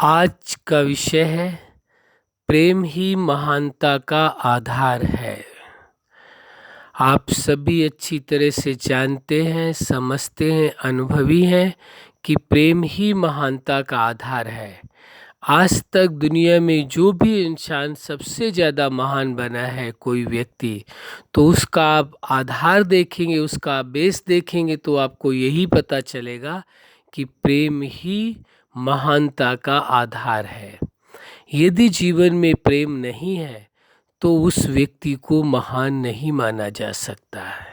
आज का विषय है प्रेम ही महानता का आधार है। आप सभी अच्छी तरह से जानते हैं, समझते हैं, अनुभवी हैं कि प्रेम ही महानता का आधार है। आज तक दुनिया में जो भी इंसान सबसे ज़्यादा महान बना है कोई व्यक्ति, तो उसका आप आधार देखेंगे, उसका बेस देखेंगे तो आपको यही पता चलेगा कि प्रेम ही महानता का आधार है। यदि जीवन में प्रेम नहीं है तो उस व्यक्ति को महान नहीं माना जा सकता है,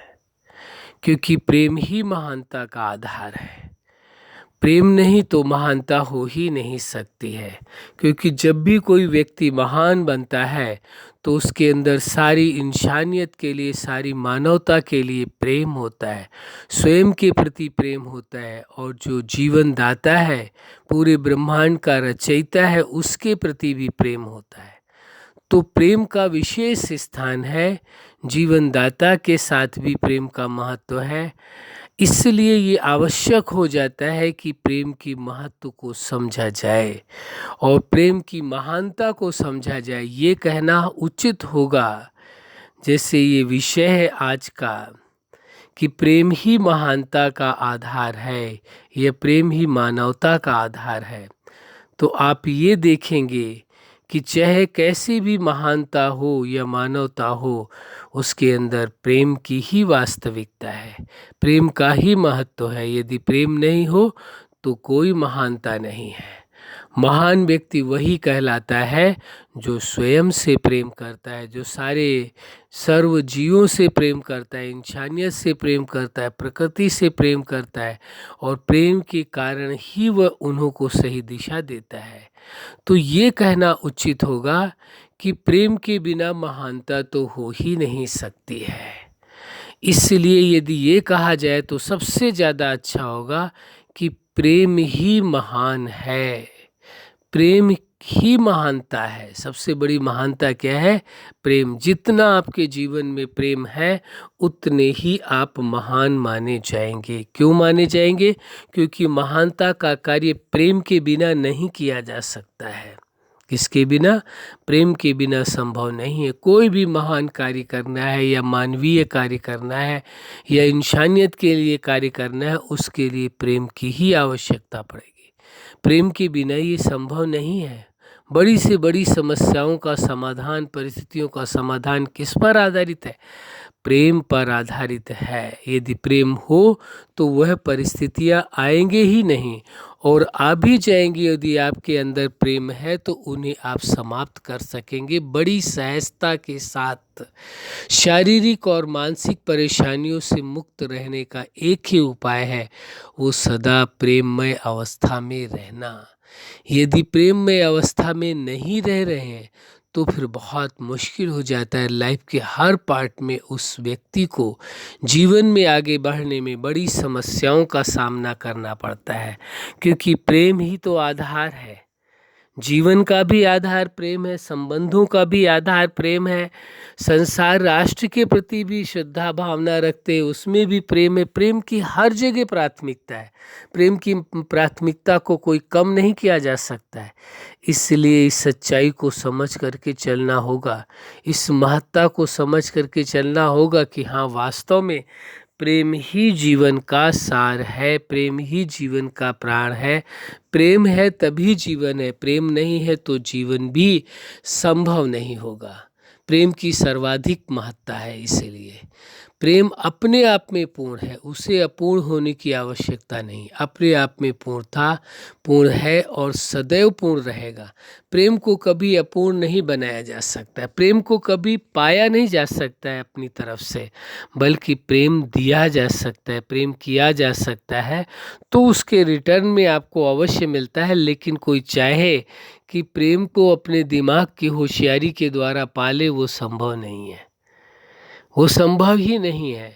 क्योंकि प्रेम ही महानता का आधार है। प्रेम नहीं तो महानता हो ही नहीं सकती है, क्योंकि जब भी कोई व्यक्ति महान बनता है तो उसके अंदर सारी इंसानियत के लिए, सारी मानवता के लिए प्रेम होता है, स्वयं के प्रति प्रेम होता है, और जो जीवन दाता है, पूरे ब्रह्मांड का रचयिता है, उसके प्रति भी प्रेम होता है। तो प्रेम का विशेष स्थान है, जीवन दाता के साथ भी प्रेम का महत्व है। इसलिए ये आवश्यक हो जाता है कि प्रेम की महत्व को समझा जाए और प्रेम की महानता को समझा जाए। ये कहना उचित होगा, जैसे ये विषय है आज का, कि प्रेम ही महानता का आधार है, यह प्रेम ही मानवता का आधार है। तो आप ये देखेंगे कि चाहे कैसी भी महानता हो या मानवता हो, उसके अंदर प्रेम की ही वास्तविकता है, प्रेम का ही महत्व है। यदि प्रेम नहीं हो तो कोई महानता नहीं है। महान व्यक्ति वही कहलाता है जो स्वयं से प्रेम करता है, जो सारे सर्व जीवों से प्रेम करता है, इंसानियत से प्रेम करता है, प्रकृति से प्रेम करता है, और प्रेम के कारण ही वह उन्हों को सही दिशा देता है। तो ये कहना उचित होगा कि प्रेम के बिना महानता तो हो ही नहीं सकती है। इसलिए यदि ये कहा जाए तो सबसे ज़्यादा अच्छा होगा कि प्रेम ही महान है, प्रेम ही महानता है। सबसे बड़ी महानता क्या है? प्रेम। जितना आपके जीवन में प्रेम है उतने ही आप महान माने जाएंगे। क्यों माने जाएंगे? क्योंकि महानता का कार्य प्रेम के बिना नहीं किया जा सकता है। किसके बिना? प्रेम के बिना संभव नहीं है। कोई भी महान कार्य करना है या मानवीय कार्य करना है या इंसानियत के लिए कार्य करना है, उसके लिए प्रेम की ही आवश्यकता पड़ेगी। प्रेम के बिना ये संभव नहीं है। बड़ी से बड़ी समस्याओं का समाधान, परिस्थितियों का समाधान किस पर आधारित है? प्रेम पर आधारित है। यदि प्रेम हो तो वह परिस्थितियां आएंगे ही नहीं, और आ भी जाएंगी। यदि आपके अंदर प्रेम है तो उन्हें आप समाप्त कर सकेंगे बड़ी सहजता के साथ। शारीरिक और मानसिक परेशानियों से मुक्त रहने का एक ही उपाय है, वो सदा प्रेममय अवस्था में रहना। यदि प्रेममय अवस्था में नहीं रह रहे हैं तो फिर बहुत मुश्किल हो जाता है। लाइफ के हर पार्ट में उस व्यक्ति को जीवन में आगे बढ़ने में बड़ी समस्याओं का सामना करना पड़ता है, क्योंकि प्रेम ही तो आधार है। जीवन का भी आधार प्रेम है, संबंधों का भी आधार प्रेम है, संसार राष्ट्र के प्रति भी श्रद्धा भावना रखते हैं, उसमें भी प्रेम है। प्रेम की हर जगह प्राथमिकता है। प्रेम की प्राथमिकता को कोई कम नहीं किया जा सकता है। इसलिए इस सच्चाई को समझ करके चलना होगा, इस महत्ता को समझ करके चलना होगा कि हाँ, वास्तव में प्रेम ही जीवन का सार है, प्रेम ही जीवन का प्राण है। प्रेम है तभी जीवन है, प्रेम नहीं है तो जीवन भी संभव नहीं होगा। प्रेम की सर्वाधिक महत्ता है। इसीलिए प्रेम अपने आप में पूर्ण है, उसे अपूर्ण होने की आवश्यकता नहीं। अपने आप में पूर्ण है और सदैव पूर्ण रहेगा। प्रेम को कभी अपूर्ण नहीं बनाया जा सकता है, प्रेम को कभी पाया नहीं जा सकता है अपनी तरफ से, बल्कि प्रेम दिया जा सकता है, प्रेम किया जा सकता है, तो उसके रिटर्न में आपको अवश्य मिलता है। लेकिन कोई चाहे कि प्रेम को अपने दिमाग की होशियारी के द्वारा पाले, वो संभव नहीं है, वो संभव ही नहीं है।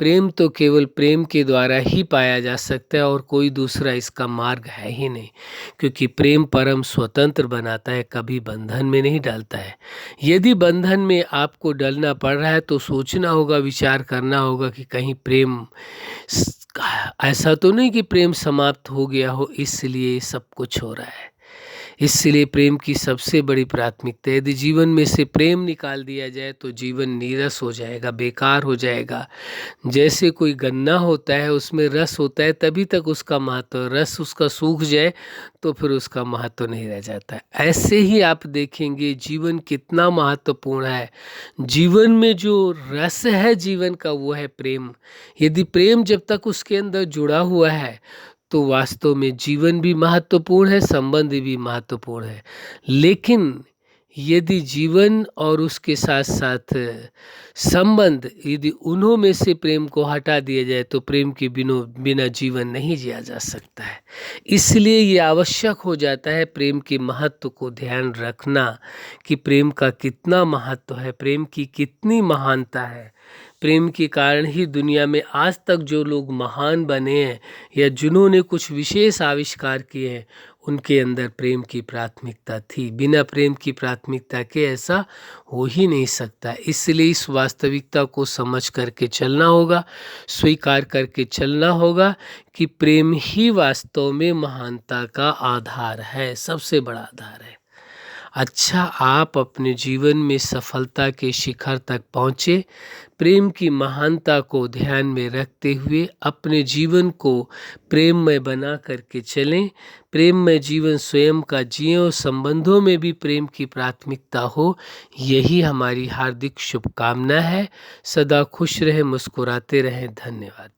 प्रेम तो केवल प्रेम के द्वारा ही पाया जा सकता है, और कोई दूसरा इसका मार्ग है ही नहीं, क्योंकि प्रेम परम स्वतंत्र बनाता है, कभी बंधन में नहीं डालता है। यदि बंधन में आपको डलना पड़ रहा है तो सोचना होगा, विचार करना होगा कि कहीं प्रेम ऐसा तो नहीं कि प्रेम समाप्त हो गया हो इसलिए सब कुछ हो रहा है। इसलिए प्रेम की सबसे बड़ी प्राथमिकता है। यदि जीवन में से प्रेम निकाल दिया जाए तो जीवन नीरस हो जाएगा, बेकार हो जाएगा। जैसे कोई गन्ना होता है, उसमें रस होता है तभी तक उसका महत्व, रस उसका सूख जाए तो फिर उसका महत्व नहीं रह जाता है। ऐसे ही आप देखेंगे जीवन कितना महत्वपूर्ण है। जीवन में जो रस है जीवन का वो है प्रेम। यदि प्रेम जब तक उसके अंदर जुड़ा हुआ है तो वास्तव में जीवन भी महत्वपूर्ण है, संबंध भी महत्वपूर्ण है। लेकिन यदि जीवन और उसके साथ साथ संबंध, यदि उन्हों में से प्रेम को हटा दिया जाए तो प्रेम के बिना जीवन नहीं जिया जा सकता है। इसलिए ये आवश्यक हो जाता है प्रेम के महत्व को ध्यान रखना कि प्रेम का कितना महत्व है, प्रेम की कितनी महानता है। प्रेम के कारण ही दुनिया में आज तक जो लोग महान बने हैं या जिन्होंने कुछ विशेष आविष्कार किए हैं, उनके अंदर प्रेम की प्राथमिकता थी। बिना प्रेम की प्राथमिकता के ऐसा हो ही नहीं सकता। इसलिए इस वास्तविकता को समझ करके चलना होगा, स्वीकार करके चलना होगा कि प्रेम ही वास्तव में महानता का आधार है, सबसे बड़ा आधार है। अच्छा, आप अपने जीवन में सफलता के शिखर तक पहुँचे, प्रेम की महानता को ध्यान में रखते हुए अपने जीवन को प्रेममय बना करके चलें। प्रेममय जीवन स्वयं का जिएं और संबंधों में भी प्रेम की प्राथमिकता हो, यही हमारी हार्दिक शुभकामना है। सदा खुश रहें, मुस्कुराते रहें। धन्यवाद।